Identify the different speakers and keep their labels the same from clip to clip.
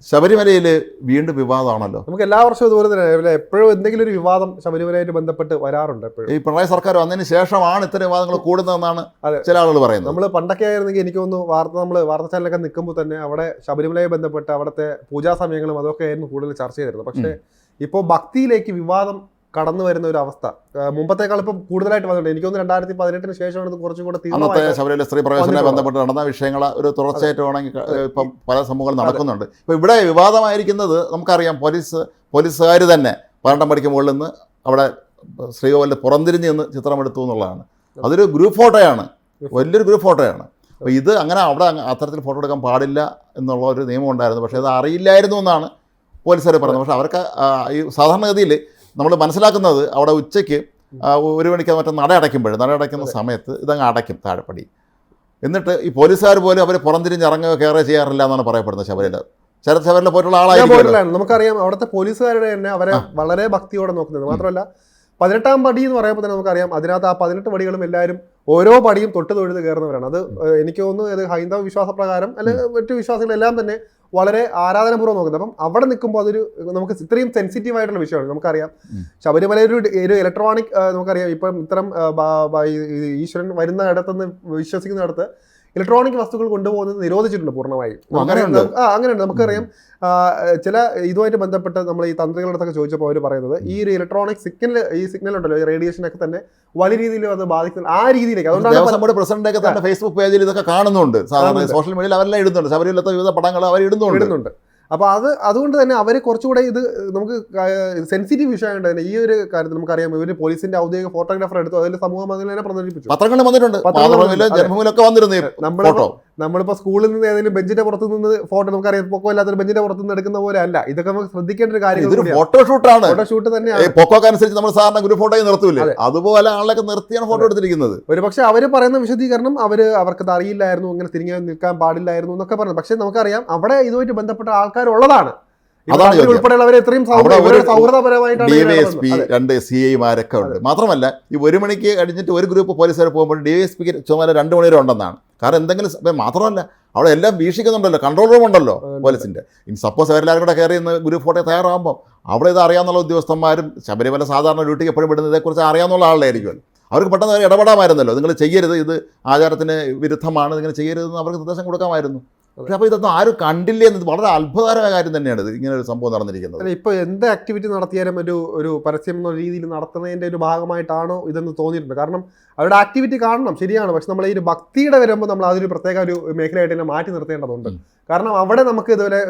Speaker 1: ശബരിമലയിൽ വീണ്ടും വിവാദമാണല്ലോ.
Speaker 2: നമുക്ക് എല്ലാ വർഷവും ഇതുപോലെ തന്നെ എപ്പോഴും എന്തെങ്കിലും ഒരു വിവാദം ശബരിമലയായിട്ട് ബന്ധപ്പെട്ട് വരാറുണ്ട്. എപ്പോഴും
Speaker 1: ഈ പിണറായി സർക്കാർ വന്നതിന് ശേഷമാണ് ഇത്തരം വിവാദങ്ങൾ കൂടുന്നതെന്നാണ് ചില ആളുകൾ പറയുന്നത്.
Speaker 2: നമ്മൾ പണ്ടൊക്കെ ആയിരുന്നെങ്കിൽ എനിക്ക് തോന്നുന്നു നമ്മൾ വാർത്താ ചാനലൊക്കെ നിൽക്കുമ്പോൾ തന്നെ അവിടെ ശബരിമലയെ ബന്ധപ്പെട്ട് അവിടുത്തെ പൂജാ സമയങ്ങളും അതൊക്കെ ആയിരുന്നു കൂടുതൽ ചർച്ച ചെയ്തിരുന്നത്. പക്ഷേ ഇപ്പോൾ ഭക്തിയിലേക്ക് വിവാദം കടന്നു വരുന്ന ഒരു അവസ്ഥ മുമ്പത്തേക്കാൾ ഇപ്പം കൂടുതലായിട്ട് വന്നിട്ടുണ്ട്. എനിക്ക് തോന്നുന്നു 2018 ശേഷമാണ് കുറച്ചും കൂടെ
Speaker 1: അന്നത്തെ ശബരിമല സ്ത്രീ പ്രവേശനവുമായി ബന്ധപ്പെട്ട് നടന്ന വിഷയങ്ങൾ ഒരു തുടർച്ചയായിട്ട് വേണമെങ്കിൽ ഇപ്പം പല സംഭവങ്ങൾ നടക്കുന്നുണ്ട്. ഇപ്പോൾ ഇവിടെ വിവാദമായിരിക്കുന്നത് നമുക്കറിയാം, പോലീസുകാർ തന്നെ 12 മണിക്ക് മുകളിൽ നിന്ന് അവിടെ ശ്രീകോവിലിൽ പുറംതിരിഞ്ഞ് നിന്ന് ചിത്രമെടുത്തു എന്നുള്ളതാണ്. അതൊരു ഗ്രൂപ്പ് ഫോട്ടോയാണ്, വലിയൊരു ഗ്രൂപ്പ് ഫോട്ടോയാണ്. അപ്പോൾ ഇത് അങ്ങനെ അവിടെ അത്തരത്തിൽ ഫോട്ടോ എടുക്കാൻ പാടില്ല എന്നുള്ള ഒരു നിയമം ഉണ്ടായിരുന്നു. പക്ഷേ അത് അറിയില്ലായിരുന്നു എന്നാണ് പോലീസുകാർ പറയുന്നത്. പക്ഷേ അവർക്ക് ഈ സാധാരണഗതിയിൽ നമ്മൾ മനസ്സിലാക്കുന്നത് അവിടെ ഉച്ചയ്ക്ക് 1 മണിക്ക് മറ്റേ നട അടയ്ക്കുന്ന സമയത്ത് ഇതങ്ങ് അടയ്ക്കും താഴെപ്പടി. എന്നിട്ട് ഈ പോലീസുകാർ പോലും അവർ പുറംതിരിഞ്ഞ് ഇറങ്ങുകയോ കയറുകയോ ചെയ്യാറില്ല എന്നാണ് പറയപ്പെടുന്നത്. ശബരിമല പോയിട്ടുള്ള ആളായിരിക്കും.
Speaker 2: നമുക്കറിയാം അവിടുത്തെ പോലീസുകാരുടെ തന്നെ അവരെ വളരെ ഭക്തിയോടെ നോക്കുന്നത്. മാത്രമല്ല 18ാം പടി എന്ന് പറയുമ്പോൾ തന്നെ നമുക്കറിയാം അതിനകത്ത് ആ 18 പടികളും എല്ലാവരും ഓരോ പടിയും തൊട്ട് തൊഴുത് കയറുന്നവരാണ്. അത് എനിക്ക് തോന്നുന്നു അത് ഹൈന്ദവ വിശ്വാസപ്രകാരം അല്ലെങ്കിൽ മറ്റു വിശ്വാസികളെല്ലാം തന്നെ വളരെ ആരാധനപൂർവ്വം നോക്കുന്നത്. അപ്പം അവിടെ നിൽക്കുമ്പോൾ അതൊരു നമുക്ക് ഇത്രയും സെൻസിറ്റീവ് ആയിട്ടുള്ള വിഷയമാണ്. നമുക്കറിയാം ശബരിമല ഒരു ഇലക്ട്രോണിക് നമുക്കറിയാം ഇപ്പം ഇത്തരം ഈശ്വരൻ വരുന്ന ഇടത്തുനിന്ന് വിശ്വസിക്കുന്നിടത്ത് ഇലക്ട്രോണിക് വസ്തുക്കൾ കൊണ്ടുപോകുന്നത് നിരോധിച്ചിട്ടുണ്ട് പൂർണ്ണമായും. അങ്ങനെയുണ്ട്. നമുക്കറിയാം ചില ഇതുമായിട്ട് ബന്ധപ്പെട്ട് നമ്മൾ ഈ തന്ത്രികളുടെ അടുത്തൊക്കെ ചോദിച്ചപ്പോൾ അവർ പറയുന്നത് ഈ ഒരു ഇലക്ട്രോണിക് സിഗ്നൽ ഉണ്ടല്ലോ, ഈ റേഡിയേഷനൊക്കെ തന്നെ വലിയ രീതിയിൽ അത് ബാധിക്കുന്നത് ആ രീതിയിലേക്ക്.
Speaker 1: അതുകൊണ്ടാണ് പ്രസിഡന്റൊക്കെ തന്നെ ഫേസ്ബുക്ക് പേജിൽ ഇതൊക്കെ കാണുന്നുണ്ട്. സാധാരണ സോഷ്യൽ മീഡിയയിൽ അവരെല്ലാം ഇടുന്നുണ്ട്, ശബരിമലത്തെ വിവിധ പടങ്ങൾ അവർ ഇടുന്നുണ്ട്.
Speaker 2: അപ്പോൾ അതുകൊണ്ട് തന്നെ അവർ കുറച്ചുകൂടെ ഇത് നമുക്ക് സെൻസിറ്റീവ് വിഷയമുണ്ട് തന്നെ ഈ ഒരു കാര്യത്തിൽ. നമുക്കറിയാം ഇവര് പോലീസിന്റെ ഔദ്യോഗിക ഫോട്ടോഗ്രാഫർ എടുത്തു, അതിൽ സമൂഹ മാധ്യമങ്ങളെ പ്രചരിപ്പിച്ചു.
Speaker 1: പത്രങ്ങളിൽ വന്നിട്ടുണ്ട്,
Speaker 2: നമ്മളിപ്പോൾ സ്കൂളിൽ നിന്ന് ഏതെങ്കിലും ബെഞ്ചിന്റെ പുറത്ത് നിന്ന് ഫോട്ടോ, നമുക്കറിയാം പൊക്കമില്ലാത്തൊരു ബെഞ്ചിന്റെ പുറത്ത് നിന്ന് എടുക്കുന്ന പോലെ അല്ല. ഇതൊക്കെ നമുക്ക് ശ്രദ്ധിക്കേണ്ട ഒരു കാര്യം.
Speaker 1: ഫോട്ടോഷൂട്ട് തന്നെയാണ്. പൊക്കോക്കനുസരിച്ച് നമ്മൾ സാധാരണ ഗ്രൂപ്പ് ഫോട്ടോ നിർത്തൂലേ, അതുപോലെ ആളൊക്കെ നിർത്തിയാണ് ഫോട്ടോ എടുത്തിരിക്കുന്നത്.
Speaker 2: ഒരു പക്ഷേ അവർ പറയുന്ന വിശദീകരണം അവർക്കത് അറിയില്ലായിരുന്നു, ഇങ്ങനെ തിരിഞ്ഞു നിൽക്കാൻ പാടില്ലായിരുന്നു എന്നൊക്കെ പറഞ്ഞു. പക്ഷെ നമുക്കറിയാം അവിടെ ഇതുമായിട്ട് ബന്ധപ്പെട്ട ആൾക്കാരുള്ളതാണ്. ഉൾപ്പെടെയുള്ളവരെ എത്രയും സൗഹൃദപരമായിട്ടാണ്.
Speaker 1: DYSP 2 CIമാരൊക്കെ ഉണ്ട്. മാത്രമല്ല ഈ 1 മണിക്ക് കഴിഞ്ഞിട്ട് ഒരു ഗ്രൂപ്പ് പോലീസുകാർ പോകുമ്പോൾ DYSPക്ക് ചുമതല 2 മണി വരെ ഉണ്ടെന്നാണ്. കാരണം എന്തെങ്കിലും മാത്രമല്ല അവിടെ എല്ലാം വീക്ഷിക്കുന്നുണ്ടല്ലോ, കൺട്രോൾ റൂം ഉണ്ടല്ലോ പോലീസിൻ്റെ. സപ്പോസ് അവരെല്ലാവരും കൂടെ കയറി ഇന്ന് ഗ്രൂപ്പ് ഫോട്ടോ തയ്യാറാകുമ്പോൾ അവിടെ ഇത് അറിയാവുന്ന ഉദ്യോഗസ്ഥന്മാരും ശബരിമല സാധാരണ ഡ്യൂട്ടിക്ക് എപ്പോഴും വിടുന്നത് ഇതേക്കുറിച്ച് അറിയാവുന്ന ആളായിരിക്കുമല്ലോ. അവർക്ക് പെട്ടെന്ന് അവർ ഇടപെടാമായിരുന്നല്ലോ. നിങ്ങൾ ചെയ്യരുത്, ഇത് ആചാരത്തിന് വിരുദ്ധമാണ്, നിങ്ങൾ ചെയ്യരുതെന്ന് അവർക്ക് നിർദ്ദേശം കൊടുക്കാമായിരുന്നു. പക്ഷെ അപ്പോൾ ഇതൊന്നും ആരും കണ്ടില്ലേ എന്നത് വളരെ അത്ഭുതകരമായ കാര്യം തന്നെയാണ് ഇത് ഇങ്ങനെ ഒരു സംഭവം നടന്നിരിക്കുന്നത്.
Speaker 2: ഇപ്പോൾ എന്ത് ആക്ടിവിറ്റി നടത്തിയാലും ഒരു പരസ്യം എന്ന രീതിയിൽ നടത്തുന്നതിൻ്റെ ഒരു ഭാഗമായിട്ടാണോ ഇതെന്ന് തോന്നിയിട്ടുണ്ട്. കാരണം അവരുടെ ആക്ടിവിറ്റി കാണണം, ശരിയാണ്. പക്ഷെ നമ്മൾ ഈ ഒരു ഭക്തിയുടെ വരുമ്പോൾ നമ്മൾ അതൊരു പ്രത്യേക ഒരു മേഖലയായിട്ട് തന്നെ മാറ്റി നിർത്തേണ്ടതുണ്ട്. കാരണം അവിടെ നമുക്ക് ഇതുപോലെ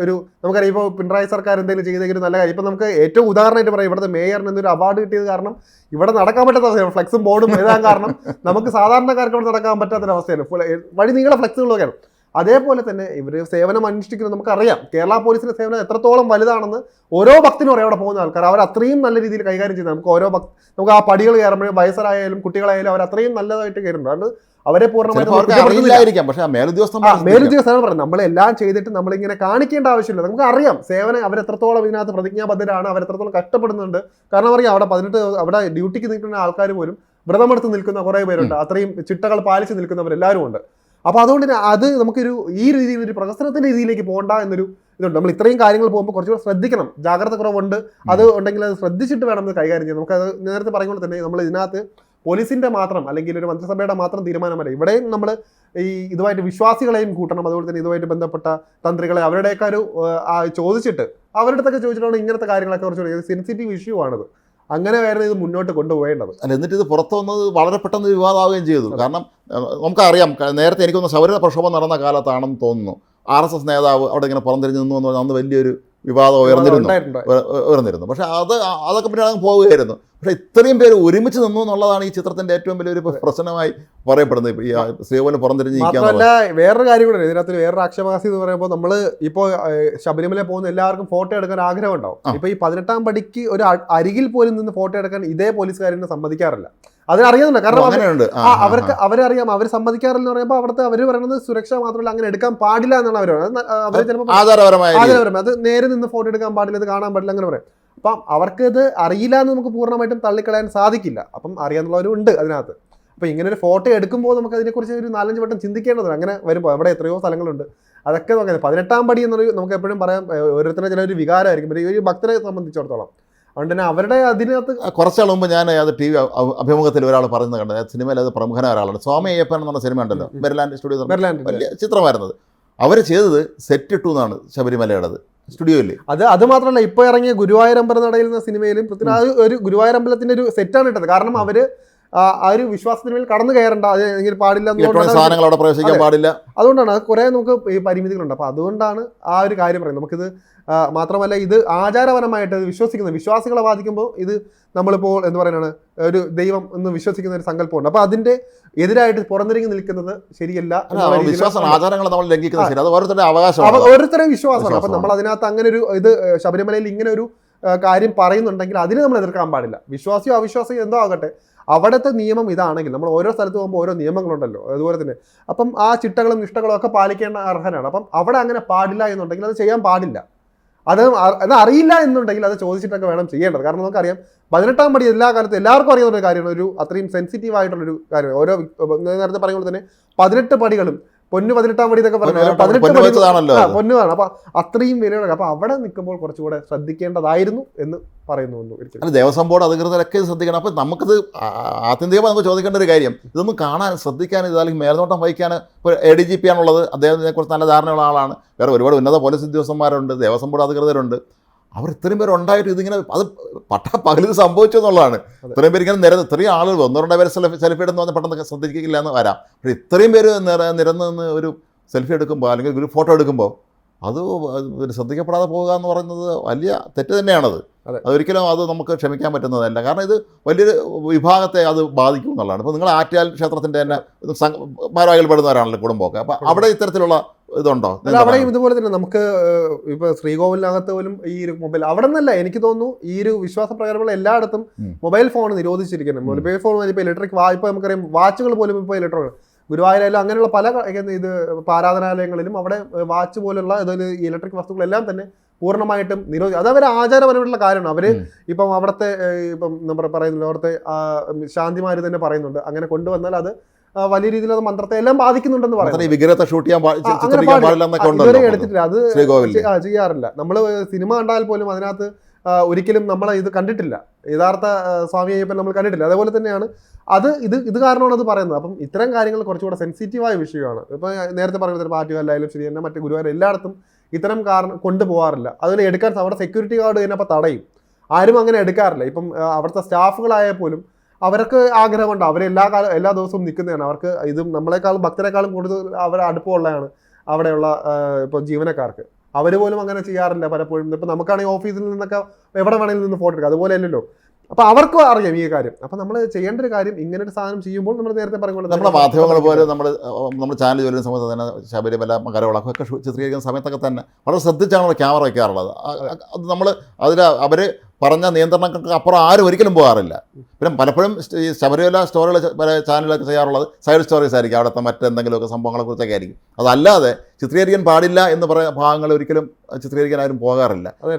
Speaker 2: നമുക്കറിയാം ഇപ്പോൾ പിണറായി സർക്കാർ എന്തെങ്കിലും ചെയ്തെങ്കിലും നല്ല കാര്യം. ഇപ്പം നമുക്ക് ഏറ്റവും ഉദാഹരണമായിട്ട് പറയാം, ഇവിടുത്തെ മേയറിന് എന്തൊരു അവാർഡ് കിട്ടിയത് കാരണം ഇവിടെ നടക്കാൻ പറ്റാത്ത അവസ്ഥയാണ്. ഫ്ലെക്സും ബോർഡും എഴുതാൻ കാരണം നമുക്ക് സാധാരണക്കാർക്ക് അവിടെ നടക്കാൻ പറ്റാത്തൊരവസ്ഥയാണ്. വഴി നീളെ ഫ്ലെക്സുകളൊക്കെയാണ്. അതേപോലെ തന്നെ ഇവർ സേവനം അനുഷ്ഠിക്കുന്നത് നമുക്കറിയാം. കേരള പോലീസിന്റെ സേവനം എത്രത്തോളം വലുതാണെന്ന് ഓരോ ഭക്തനും അറിയാം. അവിടെ പോകുന്ന ആൾക്കാർ അവർ അത്രയും നല്ല രീതിയിൽ കൈകാര്യം ചെയ്യുന്നത്. നമുക്ക് ആ പടികൾ കയറുമ്പോഴും വയസ്സരായാലും കുട്ടികളായാലും അവർ അത്രയും നല്ലതായിട്ട് കയറുന്നുണ്ട്. അതുകൊണ്ട് അവരെ പൂർണ്ണമായിട്ട്
Speaker 1: പക്ഷേ
Speaker 2: മേലുദ്യോഗസ്ഥരാണ് പറയുന്നത്. നമ്മളെല്ലാം ചെയ്തിട്ട് നമ്മളിങ്ങനെ കാണിക്കേണ്ട ആവശ്യമില്ല. നമുക്ക് അറിയാം സേവനം അവരെത്രത്തോളം ഇതിനകത്ത് പ്രതിജ്ഞാബദ്ധരാണ്, അവരെത്രത്തോളം കഷ്ടപ്പെടുന്നുണ്ട്. കാരണം അറിയാം അവിടെ ഡ്യൂട്ടിക്ക് നിൽക്കുന്ന ആൾക്കാർ പോലും വ്രതമെടുത്ത് നിൽക്കുന്ന കുറേ പേരുണ്ട്. അത്രയും ചിട്ടകൾ പാലിച്ച് നിൽക്കുന്നവരെല്ലാവരും ഉണ്ട്. അപ്പോൾ അതുകൊണ്ട് തന്നെ അത് നമുക്കൊരു ഈ രീതിയിൽ ഒരു പ്രകസനത്തിന്റെ രീതിയിലേക്ക് പോകണ്ട എന്നൊരു ഇതുണ്ട്. നമ്മൾ ഇത്രയും കാര്യങ്ങൾ പോകുമ്പോൾ കുറച്ചുകൂടെ ശ്രദ്ധിക്കണം. ജാഗ്രത കുറവുണ്ട്, അത് ഉണ്ടെങ്കിൽ അത് ശ്രദ്ധിച്ചിട്ട് വേണം അത് കൈകാര്യം ചെയ്യാൻ. നമുക്കത് നേരത്തെ പറയുമ്പോൾ തന്നെ നമ്മൾ ഇതിനകത്ത് പോലീസിന്റെ മാത്രം അല്ലെങ്കിൽ ഒരു മന്ത്രിസഭയുടെ മാത്രം തീരുമാനമല്ല. ഇവിടെയും നമ്മൾ ഈ ഇതുമായിട്ട് വിശ്വാസികളെയും കൂട്ടണം. അതുപോലെ തന്നെ ഇതുമായിട്ട് ബന്ധപ്പെട്ട തന്ത്രികളെ അവരുടെയൊക്കെ ഒരു ചോദിച്ചിട്ട് അവരുടെ അടുത്തൊക്കെ ചോദിച്ചിട്ടാണ് ഇങ്ങനത്തെ കാര്യങ്ങളൊക്കെ കുറച്ചുകൂടി സെൻസിറ്റീവ് ഇഷ്യൂ ആണത്. അങ്ങനെ വേറെ ഇത് മുന്നോട്ട് കൊണ്ടുപോകേണ്ടത്.
Speaker 1: എന്നിട്ട് ഇത് പുറത്തു വന്നത് വളരെ പെട്ടെന്ന് വിവാദമാവുകയും ചെയ്തു. കാരണം നമുക്കറിയാം നേരത്തെ എനിക്കൊന്ന് ശബരിമല പ്രക്ഷോഭം നടന്ന കാലത്താണെന്ന് തോന്നുന്നു RSS നേതാവ് അവിടെ ഇങ്ങനെ പുറംതിരിഞ്ഞു നിന്നു എന്ന് പറഞ്ഞാൽ അന്ന് വലിയൊരു വിവാദം ഉയർന്നിരുന്നു. പക്ഷേ അതൊക്കെ പിന്നെ അങ്ങ് പോവുകയായിരുന്നു. പക്ഷേ ഇത്രയും പേര് ഒരുമിച്ച് നിന്നു എന്നുള്ളതാണ് ഈ ചിത്രത്തിൻ്റെ ഏറ്റവും വലിയൊരു പ്രശ്നമായി പറയപ്പെടുന്നത്. ഇപ്പോൾ ഈ ശ്രീകോവിലിന് പുറംതിരിഞ്ഞിരിക്കുക.
Speaker 2: വേറൊരു കാര്യം കൂടെ ഇതിനകത്ത് വേറൊരു ആക്ഷേപഹാസ്യം എന്ന് പറയുമ്പോൾ നമ്മൾ ഇപ്പോൾ ശബരിമല പോകുന്ന എല്ലാവർക്കും ഫോട്ടോ എടുക്കാൻ ആഗ്രഹം ഉണ്ടാവും. ഇപ്പോൾ ഈ 18ാം പടിക്ക് ഒരു അരികിൽ പോലും നിന്ന് ഫോട്ടോ എടുക്കാൻ ഇതേ പോലീസുകാരനെ സമ്മതിക്കാറില്ല. അതിനറിയാവുന്നില്ല. കാരണം അവരറിയാം, അവർ സമ്മതിക്കാറില്ല എന്ന് പറയുമ്പോൾ അവിടുത്തെ അവർ പറയുന്നത് സുരക്ഷ മാത്രമല്ല അങ്ങനെ എടുക്കാൻ പാടില്ല എന്നാണ് അവർ ചിലപ്പോൾ ആചാരപരമായി അത് നേരെ നിന്ന് ഫോട്ടോ എടുക്കാൻ പാടില്ല, ഇത് കാണാൻ പാടില്ല അങ്ങനെ പറയും. അപ്പം അവർക്ക് ഇത് അറിയില്ല എന്ന് നമുക്ക് പൂർണ്ണമായിട്ടും തള്ളിക്കളയാൻ സാധിക്കില്ല. അപ്പം അറിയാന്നുള്ളവരും ഉണ്ട് അതിനകത്ത്. അപ്പോൾ ഇങ്ങനെ ഒരു ഫോട്ടോ എടുക്കുമ്പോൾ നമുക്ക് അതിനെക്കുറിച്ച് ഒരു 4-5 വട്ടം ചിന്തിക്കേണ്ടതുണ്ട്. അങ്ങനെ വരുമ്പോൾ അവിടെ എത്രയോ സ്ഥലങ്ങളുണ്ട്. അതൊക്കെ നോക്കാം. 18-ാം പടി എന്നൊരു നമുക്ക് എപ്പോഴും പറയാം, ഓരോരുത്തരുടെ ചില ഒരു വികാരമായിരിക്കും, ഒരു ഭക്തരെ സംബന്ധിച്ചിടത്തോളം. അതുകൊണ്ട് തന്നെ അവരുടെ അതിനകത്ത്
Speaker 1: കുറച്ചാൾ മുമ്പ് ഞാൻ അത് ടി വി അഭിമുഖത്തിൽ ഒരാൾ പറയുന്നത് കണ്ടത്, സിനിമയിൽ അത് പ്രമുഖനായ ഒരാളാണ്, സ്വാമി അയ്യപ്പൻ എന്ന് പറഞ്ഞ സിനിമ ഉണ്ടല്ലോ, മെർലാൻഡ് സ്റ്റുഡിയോ, വലിയ ചിത്രമായിരുന്നത്. അവർ ചെയ്തത് സെറ്റ് ഇട്ടു എന്നാണ് ശബരിമലയുടേത് സ്റ്റുഡിയോയിൽ.
Speaker 2: അത് മാത്രമല്ല, ഇപ്പോൾ ഇറങ്ങിയ ഗുരുവായൂരമ്പല നടയിൽ എന്ന സിനിമയിലും പൃഥ്വിരാജ് ഒരു ഗുരുവായൂരമ്പലത്തിന്റെ ഒരു സെറ്റാണ് ഇട്ടത്. കാരണം അവര് ആ ഒരു വിശ്വാസത്തിന് മേൽ കടന്നു കയറേണ്ട, അത് എങ്കിൽ പാടില്ല,
Speaker 1: സാധനങ്ങൾ അവിടെ പ്രവേശിക്കാൻ പാടില്ല.
Speaker 2: അതുകൊണ്ടാണ് കുറെ നമുക്ക് ഈ പരിമിതികളുണ്ട്. അപ്പൊ അതുകൊണ്ടാണ് ആ ഒരു കാര്യം പറയുന്നത്. നമുക്കിത് മാത്രമല്ല, ഇത് ആചാരപരമായിട്ട് വിശ്വസിക്കുന്ന വിശ്വാസികളെ ബാധിക്കുമ്പോൾ ഇത് നമ്മളിപ്പോൾ എന്ത് പറയാനാണ്, ഒരു ദൈവം എന്ന് വിശ്വസിക്കുന്ന ഒരു സങ്കല്പമുണ്ട്. അപ്പൊ അതിന്റെ എതിരായിട്ട് പുറത്തിറങ്ങി നിൽക്കുന്നത് ശരിയല്ല.
Speaker 1: ആചാരങ്ങൾ നമ്മൾ ലംഘിക്കുന്നത് അത് ഓരോരുത്തരുടെ അവകാശം,
Speaker 2: ഓരോരുത്തരുടെ വിശ്വാസമാണ്. അപ്പൊ നമ്മൾ അതിനകത്ത് അങ്ങനെ ഒരു ഇത് ശബരിമലയിൽ ഇങ്ങനെ ഒരു കാര്യം പറയുന്നുണ്ടെങ്കിൽ അതിന് നമ്മൾ എതിർക്കാൻ പാടില്ല. വിശ്വാസിയോ അവിശ്വാസിയോ എന്തോ ആകട്ടെ, അവിടുത്തെ നിയമം ഇതാണെങ്കിൽ നമ്മൾ ഓരോ സ്ഥലത്ത് പോകുമ്പോൾ ഓരോ നിയമങ്ങളുണ്ടല്ലോ, അതുപോലെ തന്നെ അപ്പം ആ ചിട്ടകളും നിഷ്ഠകളും ഒക്കെ പാലിക്കേണ്ട അർഹനാണ്. അപ്പം അവിടെ അങ്ങനെ പാടില്ല എന്നുണ്ടെങ്കിൽ അത് ചെയ്യാൻ പാടില്ല. അത് അറിയില്ല എന്നുണ്ടെങ്കിൽ അത് ചോദിച്ചിട്ടൊക്കെ വേണം ചെയ്യേണ്ടത്. കാരണം നമുക്കറിയാം 18-ാം പടി എല്ലാ കാലത്തും എല്ലാവർക്കും അറിയുന്ന ഒരു കാര്യമാണ്, ഒരു അത്രയും സെൻസിറ്റീവ് ആയിട്ടുള്ളൊരു കാര്യമാണ്. ഓരോ നേരത്തെ പറയുമ്പോൾ തന്നെ 18 പടികളും പൊന്നു 18-ാം പടി എന്നൊക്കെ പറഞ്ഞു, 18 പൊന്നുമാണ്. അപ്പൊ അത്രയും വിലയാണ്. അപ്പൊ അവിടെ നിൽക്കുമ്പോൾ കുറച്ചുകൂടെ ശ്രദ്ധിക്കേണ്ടതായിരുന്നു എന്ന് പറയുന്നു.
Speaker 1: ഒരിക്കലും ദേവസ്വം ബോർഡ് അധികൃതരൊക്കെ ശ്രദ്ധിക്കണം. അപ്പം നമുക്കിത് ആത്യന്തികമായി നമുക്ക് ചോദിക്കേണ്ട ഒരു കാര്യം, ഇതൊന്നും കാണാൻ ശ്രദ്ധിക്കാൻ, ഇത് അല്ലെങ്കിൽ മേൽനോട്ടം വഹിക്കാൻ ഇപ്പോൾ ADGP ആണുള്ളത്, അദ്ദേഹത്തിനെ കുറിച്ച് നല്ല ധാരണയുള്ള ആളാണ്. വേറെ ഒരുപാട് ഉന്നത പോലീസ് ഉദ്യോഗസ്ഥന്മാരുണ്ട്, ദേവസ്വം ബോർഡ് അധികൃതരുണ്ട്. അവർ ഇത്രയും പേര് ഉണ്ടായിട്ട് ഇതിങ്ങനെ അത് പകലിത് സംഭവിച്ചു എന്നുള്ളതാണ്. ഇത്രയും പേര് ഇങ്ങനെ ഇത്രയും ആളുകൾ 1-2 പേര് സെൽഫി എടുന്ന് വന്ന് പെട്ടെന്ന് ശ്രദ്ധിക്കില്ല എന്ന് വരാം. പക്ഷേ ഇത്രയും പേര് നിരന്ന് നിന്ന് ഒരു സെൽഫി എടുക്കുമ്പോൾ അല്ലെങ്കിൽ ഒരു ഫോട്ടോ എടുക്കുമ്പോൾ അത് ശ്രദ്ധിക്കപ്പെടാതെ പോകുക എന്ന് പറയുന്നത് വലിയ തെറ്റ് തന്നെയാണത്. അതൊരിക്കലും അത് നമുക്ക് ക്ഷമിക്കാൻ പറ്റുന്നതല്ല. കാരണം ഇത് വലിയൊരു വിഭാഗത്തെ അത് ബാധിക്കും എന്നുള്ളതാണ്. ഇപ്പോൾ നിങ്ങൾ ആറ്റുകാൽ ക്ഷേത്രത്തിൻ്റെ തന്നെ ഭാരവാഹികൾ പെടുന്നവരാണല്ലോ കുടുംബമൊക്കെ. അപ്പോൾ അവിടെ ഇത്തരത്തിലുള്ള ഇതുണ്ടോ?
Speaker 2: അവിടെയും ഇതുപോലെ തന്നെ നമുക്ക് ഇപ്പൊ ശ്രീകോവിലിനകത്ത് പോലും ഈ ഒരു മൊബൈൽ, അവിടെ നിന്നല്ല എനിക്ക് തോന്നുന്നു, ഈ ഒരു വിശ്വാസ പ്രകാരമുള്ള എല്ലായിടത്തും മൊബൈൽ ഫോൺ നിരോധിച്ചിരിക്കുന്നത്. മൊബൈൽ ഫോൺ ഇപ്പോൾ ഇലക്ട്രിക് വായ്പ, നമുക്കറിയാം വാച്ചുകൾ പോലും ഇപ്പോൾ ഇലക്ട്രോണിക്, ഗുരുവായൂരായാലും അങ്ങനെയുള്ള പല ഇത് ആരാധനാലയങ്ങളിലും അവിടെ വാച്ച് പോലുള്ള ഇലക്ട്രിക് വസ്തുക്കളെല്ലാം തന്നെ പൂർണ്ണമായിട്ടും നിരോധി. അത് അവർ ആചാരപരമായിട്ടുള്ള കാര്യമാണ്. അവര് ഇപ്പം അവിടുത്തെ ഇപ്പം നമ്മൾ പറയുന്നില്ല, അവിടുത്തെ ശാന്തിമാര് തന്നെ പറയുന്നുണ്ട്, അങ്ങനെ കൊണ്ടുവന്നാൽ അത് വലിയ രീതിയിൽ അത് മന്ത്രത്തെ എല്ലാം ബാധിക്കുന്നുണ്ടെന്ന് പറയുന്നത്. ഇതുവരെ എടുത്തിട്ടില്ല, അത് ചെയ്യാറില്ല. നമ്മൾ സിനിമ കണ്ടാൽ പോലും അതിനകത്ത് ഒരിക്കലും നമ്മൾ ഇത് കണ്ടിട്ടില്ല, യഥാർത്ഥ സ്വാമി അയ്യപ്പൻ നമ്മൾ കണ്ടിട്ടില്ല. അതേപോലെ തന്നെയാണ് ഇത് കാരണമാണ് അത് പറയുന്നത്. അപ്പം ഇത്തരം കാര്യങ്ങൾ കുറച്ചുകൂടെ സെൻസിറ്റീവായ വിഷയമാണ്. ഇപ്പം നേരത്തെ പറയുന്നത് ആറ്റുകാലായാലും ശരി തന്നെ, മറ്റു ഗുരുവായൂർ എല്ലായിടത്തും ഇത്തരം കാരണം കൊണ്ടുപോകാറില്ല. അതുപോലെ എടുക്കാൻ അവിടെ സെക്യൂരിറ്റി ഗാർഡ് തന്നെ അപ്പോൾ തടയും, ആരും അങ്ങനെ എടുക്കാറില്ല. ഇപ്പം അവിടുത്തെ സ്റ്റാഫുകളായാൽ പോലും അവർക്ക് ആഗ്രഹമുണ്ട്, അവർ എല്ലാ ദിവസവും നിൽക്കുന്നതാണ്. അവർക്ക് ഇത് നമ്മളെക്കാളും ഭക്തരെക്കാളും കൂടുതൽ അവർ അടുപ്പമുള്ളതാണ് അവിടെയുള്ള ഇപ്പോൾ ജീവനക്കാർക്ക്. അവർ പോലും അങ്ങനെ ചെയ്യാറില്ല പലപ്പോഴും. ഇപ്പം നമുക്കാണെങ്കിൽ ഓഫീസിൽ നിന്നൊക്കെ എവിടെ വേണമെങ്കിലും നിന്ന് ഫോട്ടോ എടുക്കാം, അതുപോലെ അല്ലല്ലോ. അപ്പോൾ അവർക്കും അറിയാം ഈ കാര്യം. അപ്പം നമ്മൾ ചെയ്യേണ്ട ഒരു കാര്യം, ഇങ്ങനെ ഒരു സാധനം ചെയ്യുമ്പോൾ നമ്മൾ നേരത്തെ പറയുമ്പോൾ
Speaker 1: നമ്മുടെ മാധ്യമങ്ങൾ പോലെ നമ്മൾ ചാനൽ ജോലിക്കുന്ന സമയത്ത് തന്നെ ശബരിമല കരവിളക്കൊക്കെ ചിത്രീകരിക്കുന്ന സമയത്തൊക്കെ തന്നെ വളരെ ശ്രദ്ധിച്ചാണ് ക്യാമറ വയ്ക്കാറുള്ളത്. അത് നമ്മൾ അവർ പറഞ്ഞ നിയന്ത്രണങ്ങൾക്ക് അപ്പുറം ആരും ഒരിക്കലും പോകാറില്ല. പിന്നെ പലപ്പോഴും ഈ ശബരിമല സ്റ്റോറികൾ പല ചാനലൊക്കെ ചെയ്യാറുള്ളത് സൈഡ് സ്റ്റോറീസ് ആയിരിക്കും, അവിടുത്തെ മറ്റെന്തെങ്കിലുമൊക്കെ സംഭവങ്ങളെ കുറിച്ചൊക്കെ ആയിരിക്കും. അതല്ലാതെ ചിത്രീകരിക്കാൻ പാടില്ല എന്ന് പറയുന്ന ഭാഗങ്ങൾ ഒരിക്കലും ചിത്രീകരിക്കാൻ ആരും പോകാറില്ല.
Speaker 2: അതെ,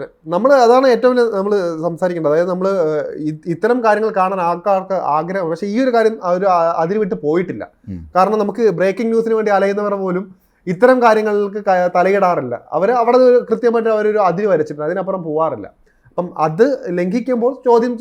Speaker 2: അതാണ് ഏറ്റവും നമ്മൾ സംസാരിക്കേണ്ടത്. അതായത് നമ്മൾ ഇത്തരം കാര്യങ്ങൾ കാണാൻ ആൾക്കാർക്ക് ആഗ്രഹം, പക്ഷേ ഈ ഒരു കാര്യം അവർ അതിന് വിട്ട് പോയിട്ടില്ല. കാരണം നമുക്ക് ബ്രേക്കിംഗ് ന്യൂസിന് വേണ്ടി അലയുന്നവർ പോലും ഇത്തരം കാര്യങ്ങൾക്ക് തലയിടാറില്ല. അവിടെ കൃത്യമായിട്ട് അവരൊരു അതിര് വരച്ചിട്ടുണ്ട്, അതിനപ്പുറം പോവാറില്ല. അപ്പം അത് ലംഘിക്കുമ്പോൾ ചോദ്യം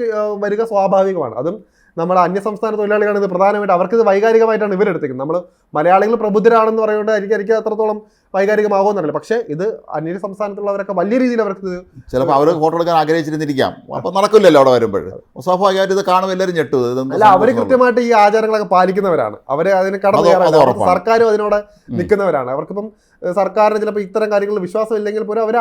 Speaker 2: വരിക സ്വാഭാവികമാണ്. അതും നമ്മുടെ അന്യസംസ്ഥാന തൊഴിലാളികളാണ് ഇത് പ്രധാനമായിട്ട്, അവർക്കിത് വൈകാരികമായിട്ടാണ് ഇവരെടുത്തിരിക്കുന്നത്. നമ്മൾ മലയാളികൾ പ്രബുദ്ധരാണെന്ന് പറയുന്നത് എനിക്ക് അത്രത്തോളം വൈകാരികമാകുമെന്നറിയില്ല. പക്ഷേ ഇത് അന്യ സംസ്ഥാനത്തുള്ളവരൊക്കെ വലിയ രീതിയിൽ അവർക്ക്
Speaker 1: ചിലപ്പോൾ അവർ ഫോട്ടോ എടുക്കാൻ ആഗ്രഹിച്ചിരുന്നിരിക്കാം, അപ്പം നടക്കില്ലല്ലോ അവിടെ വരുമ്പോൾ. സ്വാഭാവികമായിട്ട് ഇത് കാണുമ്പോൾ എല്ലാവരും ഞെട്ടു.
Speaker 2: അല്ല, അവർ കൃത്യമായിട്ട് ഈ ആചാരങ്ങളൊക്കെ പാലിക്കുന്നവരാണ്, അവരെ അതിന് കടന്നു സർക്കാരും അതിനോട് നിൽക്കുന്നവരാണ്. അവർക്കിപ്പം സർക്കാരിന് ചിലപ്പോൾ ഇത്തരം കാര്യങ്ങളിൽ വിശ്വാസം ഇല്ലെങ്കിൽ പോലും അവർ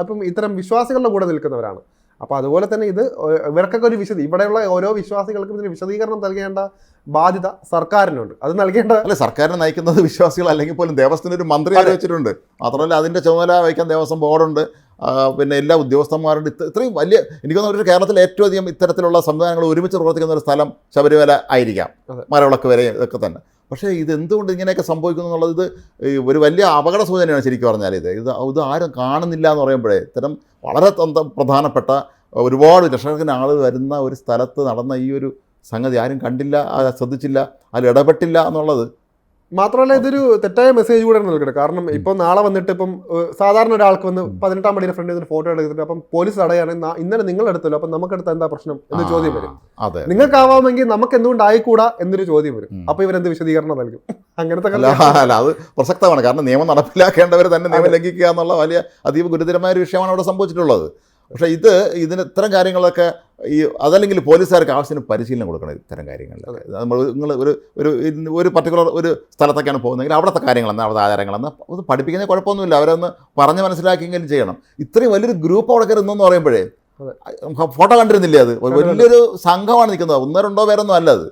Speaker 2: ഇപ്പം ഇത്തരം വിശ്വാസികളുടെ കൂടെ നിൽക്കുന്നവരാണ്. അപ്പോൾ അതുപോലെ തന്നെ ഇത് ഇവർക്കൊക്കെ ഒരു ഇവിടെയുള്ള ഓരോ വിശ്വാസികൾക്കും ഇതിന് വിശദീകരണം നൽകേണ്ട ബാധ്യത സർക്കാരിനുണ്ട്. അത് നൽകേണ്ട
Speaker 1: അല്ല, സർക്കാരിനെ നയിക്കുന്നത് വിശ്വാസികൾ അല്ലെങ്കിൽ പോലും ദേവസ്വത്തിന് ഒരു മന്ത്രി വെച്ചിട്ടുണ്ട്. മാത്രമല്ല അതിൻ്റെ ചുമതല വഹിക്കാൻ ദേവസ്വം ബോർഡുണ്ട്, പിന്നെ എല്ലാ ഉദ്യോഗസ്ഥന്മാരുണ്ട്. ഇത്രയും വലിയ, എനിക്ക് തോന്നുന്നു ഒരു കേരളത്തിൽ ഏറ്റവും അധികം ഇത്തരത്തിലുള്ള സംവിധാനങ്ങൾ ഒരുമിച്ച് പ്രവർത്തിക്കുന്ന ഒരു സ്ഥലം ശബരിമല ആയിരിക്കാം, മലവിളക്ക് വരെ ഇതൊക്കെ തന്നെ. പക്ഷേ ഇത് എന്തുകൊണ്ട് ഇങ്ങനെയൊക്കെ സംഭവിക്കുന്നു എന്നുള്ളത് ഇത് ഒരു വലിയ അപകട സൂചനയാണ് ശരിക്കും പറഞ്ഞാൽ. ഇത് ആരും കാണുന്നില്ല എന്ന് പറയുമ്പോഴേ ഇത്തരം വളരെ പ്രധാനപ്പെട്ട ഒരുപാട് ലക്ഷക്കണക്കിന് ആളുകൾ വരുന്ന ഒരു സ്ഥലത്ത് നടന്ന ഈ ഒരു സംഗതി ആരും കണ്ടില്ല, ശ്രദ്ധിച്ചില്ല, അതിൽ ഇടപെട്ടില്ല എന്നുള്ളത്
Speaker 2: മാത്രമല്ല ഇതൊരു തെറ്റായ മെസ്സേജ് കൂടെ നൽകണം. കാരണം ഇപ്പം നാളെ വന്നിട്ട് ഇപ്പം സാധാരണ ഒരാൾക്ക് വന്ന് 18-ാം പടിയുടെ ഫ്രണ്ടിൽ നിന്ന് ഫോട്ടോ എടുത്തിട്ട് അപ്പം പോലീസ് തടയാണെങ്കിൽ ഇന്നലെ നിങ്ങൾ എടുത്തല്ലോ, അപ്പം നമുക്കെടുത്ത് എന്താ പ്രശ്നം എന്ന് ചോദ്യം വരും. നിങ്ങൾക്കാവാമെങ്കിൽ നമുക്ക് എന്തുകൊണ്ട് ആയിക്കൂടാ എന്നൊരു ചോദ്യം വരും. അപ്പൊ ഇവരെന്ത് വിശദീകരണം നൽകും? അങ്ങനത്തെ
Speaker 1: അത് പ്രസക്തമാണ്. കാരണം നിയമം നടപ്പിലാക്കേണ്ടവർ തന്നെ നിയമം ലംഘിക്കുക എന്നുള്ള വലിയ അതീവ ഗുരുതരമായ ഒരു വിഷയമാണ് അവിടെ സംഭവിച്ചിട്ടുള്ളത്. പക്ഷേ ഇതിന് ഇത്തരം കാര്യങ്ങളൊക്കെ അതല്ലെങ്കിൽ പോലീസുകാർക്ക് ആവശ്യത്തിന് പരിശീലനം കൊടുക്കണം ഇത്തരം കാര്യങ്ങളിൽ. നിങ്ങൾ ഒരു പർട്ടിക്കുലർ ഒരു സ്ഥലത്തൊക്കെയാണ് പോകുന്നതെങ്കിൽ അവിടുത്തെ കാര്യങ്ങളെന്ന് അവിടുത്തെ ആചാരങ്ങളെന്ന് അത് പഠിപ്പിക്കുന്നതിന് കുഴപ്പമൊന്നുമില്ല, അവരൊന്ന് പറഞ്ഞ് മനസ്സിലാക്കിയെങ്കിലും ചെയ്യണം. ഇത്രയും വലിയൊരു ഗ്രൂപ്പ് അവിടെ കയറുന്നു പറയുമ്പോഴേ ഫോട്ടോ കണ്ടിരുന്നില്ലേ? അത് വലിയൊരു സംഘമാണ് നിൽക്കുന്നത്, 1-2 പേരൊന്നും അല്ല അത്.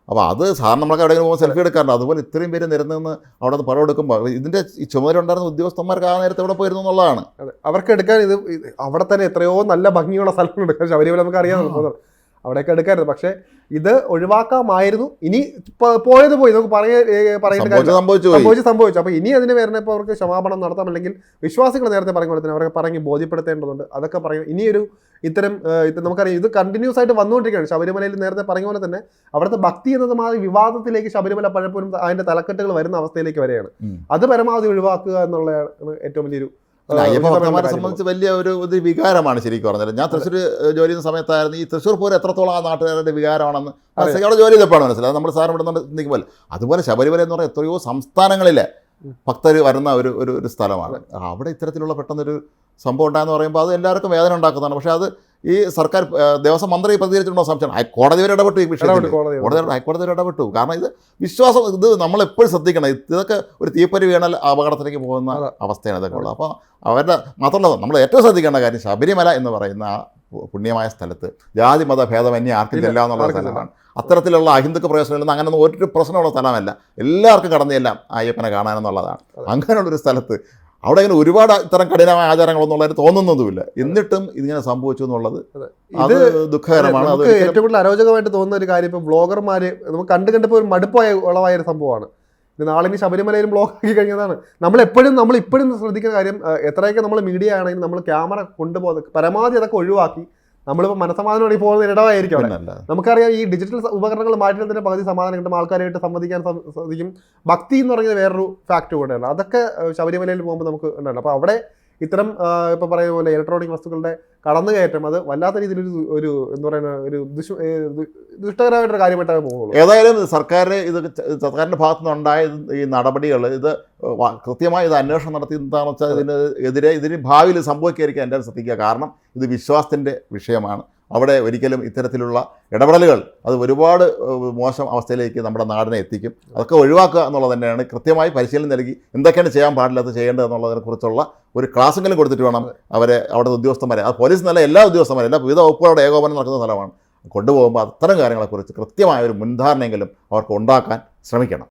Speaker 1: അപ്പോൾ അത് സാധാരണ നമ്മളൊക്കെ എവിടെയെങ്കിലും പോകുമ്പോൾ സെൽഫി എടുക്കാറുണ്ട്. അതുപോലെ ഇത്രയും പേര് നിരന്ന് അവിടെ നിന്ന് പടം എടുക്കുമ്പോൾ ഇതിൻ്റെ ഈ ചുമതല ഉണ്ടായിരുന്ന ഉദ്യോഗസ്ഥന്മാർക്ക് ആ നേരത്തെ ഇവിടെ പോയിരുന്നു എന്നുള്ളതാണ്.
Speaker 2: അവർക്ക് എടുക്കാൻ അവിടെ തന്നെ എത്രയോ നല്ല ഭംഗിയുള്ള സ്ഥലങ്ങളുണ്ട്. ശബരിമല നമുക്ക് അറിയാം, അവിടെയൊക്കെ എടുക്കായിരുന്നു. പക്ഷേ ഇത് ഒഴിവാക്കാമായിരുന്നു. ഇനി പോയത് പോയി, നമുക്ക് സംഭവിച്ചു. അപ്പോൾ ഇനി അതിന് വരുന്നപ്പോൾ അവർക്ക് ക്ഷമാപണം നടത്താം, അല്ലെങ്കിൽ വിശ്വാസികൾ നേരത്തെ പറഞ്ഞ പോലെ തന്നെ അവർക്ക് പറഞ്ഞ് ബോധ്യപ്പെടുത്തേണ്ടതുണ്ട്. അതൊക്കെ പറയും. ഇനിയൊരു ഇത്തരം നമുക്കറിയാം ഇത് കണ്ടിന്യൂസ് ആയിട്ട് വന്നുകൊണ്ടിരിക്കുകയാണ്. ശബരിമലയിൽ നേരത്തെ പറഞ്ഞ പോലെ തന്നെ അവിടുത്തെ ഭക്തി എന്നത് മാറി വിവാദത്തിലേക്ക് ശബരിമല പലപ്പോഴും അതിന്റെ തലക്കെട്ടുകൾ വരുന്ന അവസ്ഥയിലേക്ക് വരെയാണ്. അത് പരമാവധി ഒഴിവാക്കുക എന്നുള്ളതാണ് ഏറ്റവും വലിയൊരു
Speaker 1: അയ്യപ്പഭക്തന്മാരെ സംബന്ധിച്ച് വലിയ ഒരു വികാരമാണ് ശരിക്കും പറഞ്ഞത്. ഞാൻ തൃശ്ശൂർ ജോലി ചെയ്യുന്ന സമയത്തായിരുന്നു ഈ തൃശ്ശൂർ പൂരം എത്രത്തോളം ആ നാട്ടുകാരുടെ വികാരമാണെന്ന് അവിടെ ജോലി ചെയ്തപ്പോഴാണ് മനസ്സിലായത്. നമ്മൾ സാധനം ഇവിടെ നിൽക്കുമ്പോൾ അതുപോലെ ശബരിമല എന്ന് പറഞ്ഞാൽ എത്രയോ സംസ്ഥാനങ്ങളിലെ ഭക്തർ വരുന്ന ഒരു സ്ഥലമാണ്. അവിടെ ഇത്തരത്തിലുള്ള പെട്ടെന്നൊരു സംഭവം ഉണ്ടായെന്ന് പറയുമ്പോൾ അത് എല്ലാവർക്കും വേദന ഉണ്ടാക്കുന്നതാണ്. പക്ഷേ അത് ഈ സർക്കാർ ദേവസ്വം മന്ത്രി പ്രതികരിച്ചിട്ടുണ്ടോ സംശയം? ഹൈക്കോടതി വരെ ഇടപെട്ടു, ഈ വിഷയത്തിൽ ഹൈക്കോടതി വരെ ഇടപെട്ടു. കാരണം ഇത് വിശ്വാസം, ഇത് നമ്മളെപ്പോഴും ശ്രദ്ധിക്കണം. ഇതൊക്കെ ഒരു തീപ്പൊരി വീണാൽ അപകടത്തിലേക്ക് പോകുന്ന അവസ്ഥയാണ് ഇതൊക്കെ ഉള്ളത്. അപ്പോൾ അവരുടെ മാത്രമല്ല നമ്മൾ ഏറ്റവും ശ്രദ്ധിക്കേണ്ട കാര്യം ശബരിമല എന്ന് പറയുന്ന ആ പുണ്യമായ സ്ഥലത്ത് ജാതി മത ഭേദമന്യേ ആർക്കും ചെല്ലാം എന്നുള്ള സ്ഥലമാണ്. അത്തരത്തിലുള്ള അഹിന്ദുക്ക പ്രവേശനമില്ലെന്ന് അങ്ങനെയൊന്നും ഒരു പ്രശ്നമുള്ള സ്ഥലമല്ല. എല്ലാവർക്കും കടന്നു ചെല്ലാം അയ്യപ്പനെ കാണാനെന്നുള്ളതാണ്. അങ്ങനെയുള്ളൊരു സ്ഥലത്ത് അവിടെ ഇങ്ങനെ ഒരുപാട് ഇത്തരം കഠിനമായ ആചാരങ്ങളൊന്നും ഉള്ളതായിട്ട് തോന്നുന്നതുമില്ല. എന്നിട്ടും ഇതിങ്ങനെ സംഭവിച്ചു എന്നുള്ളത് അത് ദുഃഖകരമാണ്. അത്
Speaker 2: ഏറ്റവും കൂടുതൽ അരോചകമായിട്ട് തോന്നുന്ന ഒരു കാര്യം ഇപ്പോൾ ബ്ലോഗർമാർ നമുക്ക് കണ്ടപ്പോൾ ഒരു മടുപ്പായ ഉളവായ ഒരു സംഭവമാണ്. നാളെ ഇനി ശബരിമലയിലും ബ്ലോഗ് ആക്കി കഴിഞ്ഞതാണ്. നമ്മളിപ്പോഴും ശ്രദ്ധിക്കുന്ന കാര്യം, എത്രയൊക്കെ നമ്മൾ മീഡിയ ആണെങ്കിലും നമ്മൾ ക്യാമറ കൊണ്ടുപോകുന്നത് പരമാവധി അതൊക്കെ ഒഴിവാക്കി നമ്മളിപ്പോൾ മനസ്സമാധാനം വേണ്ടി പോകുന്ന ഇടവായിരിക്കും. നമുക്കറിയാം ഈ ഡിജിറ്റൽ ഉപകരണങ്ങൾ മാറ്റുന്നതിന് പകുതി സമാധാനം കിട്ടും, ആൾക്കാരായിട്ട് സംവദിക്കാൻ സാധിക്കും. ഭക്തി എന്ന് പറയുന്നത് വേറൊരു ഫാക്ട് കൂടെയാണ്. അതൊക്കെ ശബരിമലയിൽ പോകുമ്പോൾ നമുക്ക് ഉണ്ടായിരുന്നു. അപ്പോൾ അവിടെ ഇത്തരം ഇപ്പോൾ പറയുന്ന പോലെ ഇലക്ട്രോണിക് വസ്തുക്കളുടെ കടന്നുകയറ്റം അത് വല്ലാത്ത രീതിയിൽ ഒരു എന്താ പറയുക ഒരു ദുഷ്ടകരമായിട്ടൊരു കാര്യമായിട്ടാണ് പോകുള്ളൂ.
Speaker 1: ഏതായാലും സർക്കാരിൻ്റെ ഭാഗത്തു നിന്നുണ്ടായ ഈ നടപടികൾ ഇത് കൃത്യമായി ഇത് അന്വേഷണം നടത്തി എന്താണെന്ന് വെച്ചാൽ ഇതിന് ഭാവിയിൽ സംഭവിക്കാതിരിക്കാൻ എല്ലാവരും ശ്രദ്ധിക്കുക. കാരണം ഇത് വിശ്വാസത്തിൻ്റെ വിഷയമാണ്. അവിടെ ഒരിക്കലും ഇത്തരത്തിലുള്ള ഇടപെടലുകൾ അത് ഒരുപാട് മോശം അവസ്ഥയിലേക്ക് നമ്മുടെ നാടിനെ എത്തിക്കും. അതൊക്കെ ഒഴിവാക്കുക എന്നുള്ളത് തന്നെയാണ്. കൃത്യമായി പരിശീലനം നൽകി എന്തൊക്കെയാണ് ചെയ്യാൻ പാടില്ലാത്ത ചെയ്യേണ്ടത് എന്നുള്ളതിനെക്കുറിച്ചുള്ള ഒരു ക്ലാസ്സെങ്കിലും കൊടുത്തിട്ട് വേണം അവരെ അവിടുത്തെ ഉദ്യോഗസ്ഥന്മാരെ, അത് പോലീസ് നല്ല എല്ലാ ഉദ്യോഗസ്ഥന്മാരും എല്ലാ വിവിധ വകുപ്പുകളുടെ ഏകോപനം നടക്കുന്ന സ്ഥലമാണ്, കൊണ്ടുപോകുമ്പോൾ അത്തരം കാര്യങ്ങളെക്കുറിച്ച് കൃത്യമായ ഒരു മുൻധാരണയെങ്കിലും അവർക്ക് ഉണ്ടാക്കാൻ ശ്രമിക്കണം.